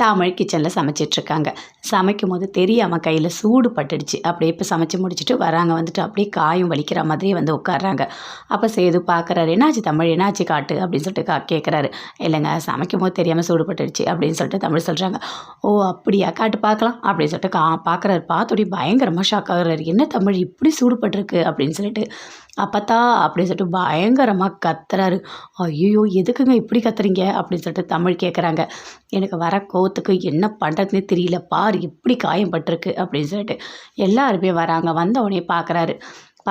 தமிழ் கிச்சனில் சமைச்சிட்ருக்காங்க. சமைக்கும்போது தெரியாமல் கையில் சூடு பட்டுடுச்சு. அப்படியே இப்போ சமைச்சு முடிச்சுட்டு வராங்க. வந்துட்டு அப்படியே காயும் வலிக்கிற மாதிரியே வந்து உட்காடுறாங்க. அப்போ சேது பார்க்குறாரு. என்னாச்சு தமிழ், என்னாச்சு காட்டு அப்படின்னு சொல்லிட்டு கேட்குறாரு. இல்லைங்க, சமைக்கும்போது தெரியாமல் சூடு பட்டுடுச்சு அப்படின்னு சொல்லிட்டு தமிழ் சொல்கிறாங்க. ஓ அப்படியா, காட்டு பார்க்கலாம் அப்படின்னு சொல்லிட்டு பார்க்குறாரு. பார்த்தோடி பயங்கரமாக ஷாக் ஆகுறாரு. என்ன தமிழ் இப்படி சூடு பட்டிருக்கு அப்படின்னு சொல்லிட்டு. அப்பத்தா அப்படின்னு சொல்லிட்டு பயங்கரமாக கத்துறாரு. ஐயோ எதுக்குங்க இப்படி கத்துறீங்க அப்படின்னு சொல்லிட்டு தமிழ் கேட்குறாங்க. எனக்கு வர கோவத்துக்கு என்ன பண்ணுறதுனே தெரியல, பாரு இப்படி காயம் பட்டிருக்கு அப்படின்னு சொல்லிட்டு. எல்லாருமே வராங்க. வந்தவொடனே பார்க்குறாரு.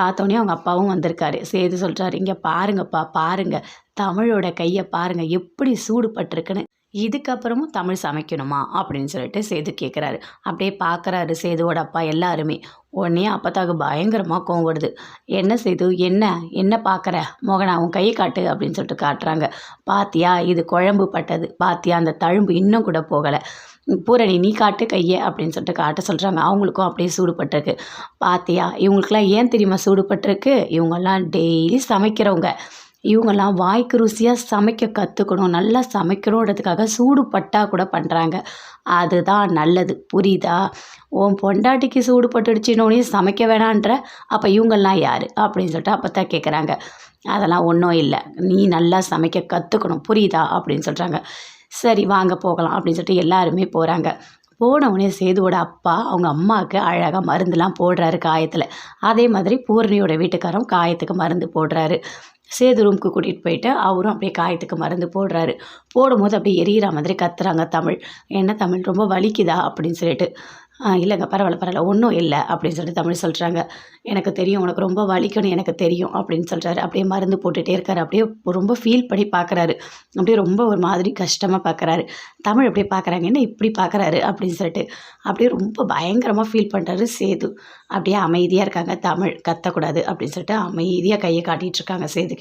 பார்த்தோன்னே அவங்க அப்பாவும் வந்திருக்காரு. சேது சொல்கிறாரு, இங்கே பாருங்கப்பா பாருங்க, தமிழோட கையை பாருங்க எப்படி சூடு பட்டிருக்குன்னு. இதுக்கப்புறமும் தமிழ் சமைக்கணுமா அப்படின்னு சொல்லிட்டு சேது கேட்குறாரு. அப்படியே பார்க்குறாரு சேதுவோட அப்பா எல்லாருமே. உடனே அப்பத்தாக்கு பயங்கரமாக கோவம் வருது. என்ன சேது, என்ன என்ன பார்க்குற, மோகனா உன் கையை காட்டு அப்படின்னு சொல்லிட்டு காட்டுறாங்க. பாத்தியா இது குழம்பு பட்டது, பாத்தியா அந்த தழும்பு இன்னும் கூட போகலை, பூரணி நீ காட்டு கையை அப்படின்னு சொல்லிட்டு காட்ட சொல்கிறாங்க. அவங்களுக்கும் அப்படியே சூடுபட்டிருக்கு. பாத்தியா இவங்களுக்கெல்லாம் ஏன் தெரியுமா சூடுபட்டிருக்கு, இவங்கெல்லாம் டெய்லி சமைக்கிறவங்க, இவங்கெல்லாம் வாய்க்கு ருசியாக சமைக்க கற்றுக்கணும், நல்லா சமைக்கணுன்றதுக்காக சூடு பட்டா கூட பண்ணுறாங்க, அதுதான் நல்லது, புரியுதா? உன் பொண்டாட்டிக்கு சூடு பட்டுடுச்சின்னோடனே சமைக்க வேணான்ற, அப்போ இவங்கெல்லாம் யார் அப்படின்னு சொல்லிட்டு அப்போ தான் கேட்குறாங்க. அதெல்லாம் ஒன்றும் இல்லை, நீ நல்லா சமைக்க கற்றுக்கணும், புரியுதா அப்படின்னு சொல்கிறாங்க. சரி வாங்க போகலாம் அப்படின்னு சொல்லிட்டு எல்லாருமே போகிறாங்க. போனவுடனே சேதுவோட அப்பா அவங்க அம்மாவுக்கு அழகாக மருந்துலாம் போடுறாரு காயத்தில். அதே மாதிரி பூரணியோட வீட்டுக்காரரும் காயத்துக்கு மருந்து போடுறாரு. சேது ரூமுக்கு கூட்டிகிட்டு போயிட்டு அவரும் அப்படியே காயத்துக்கு மருந்து போடுறாரு. போடும்போது அப்படியே எரியிற மாதிரி கத்துறாங்க தமிழ். என்ன தமிழ் ரொம்ப வலிக்குதா அப்படின்னு சொல்லிட்டு. இல்லைங்க பரவாயில்ல ஒன்றும் இல்லை அப்படின்னு சொல்லிட்டு தமிழ் சொல்கிறாங்க. எனக்கு தெரியும் உனக்கு ரொம்ப வலிக்கணும் எனக்கு தெரியும் அப்படின்னு சொல்கிறாரு. அப்படியே மருந்து போட்டுகிட்டே இருக்காரு. அப்படியே ரொம்ப ஃபீல் பண்ணி பார்க்குறாரு. அப்படியே ரொம்ப ஒரு மாதிரி கஷ்டமாக பார்க்குறாரு. தமிழ் அப்படியே பார்க்குறாங்க, என்ன இப்படி பார்க்குறாரு அப்படின்னு சொல்லிட்டு. அப்படியே ரொம்ப பயங்கரமாக ஃபீல் பண்ணுறாரு சேது. அப்படியே அமைதியாக இருக்காங்க. தமிழ் கத்தக்கூடாது அப்படின்னு சொல்லிட்டு அமைதியாக கையை காட்டிகிட்டு இருக்காங்க சேதுக்கிட்ட.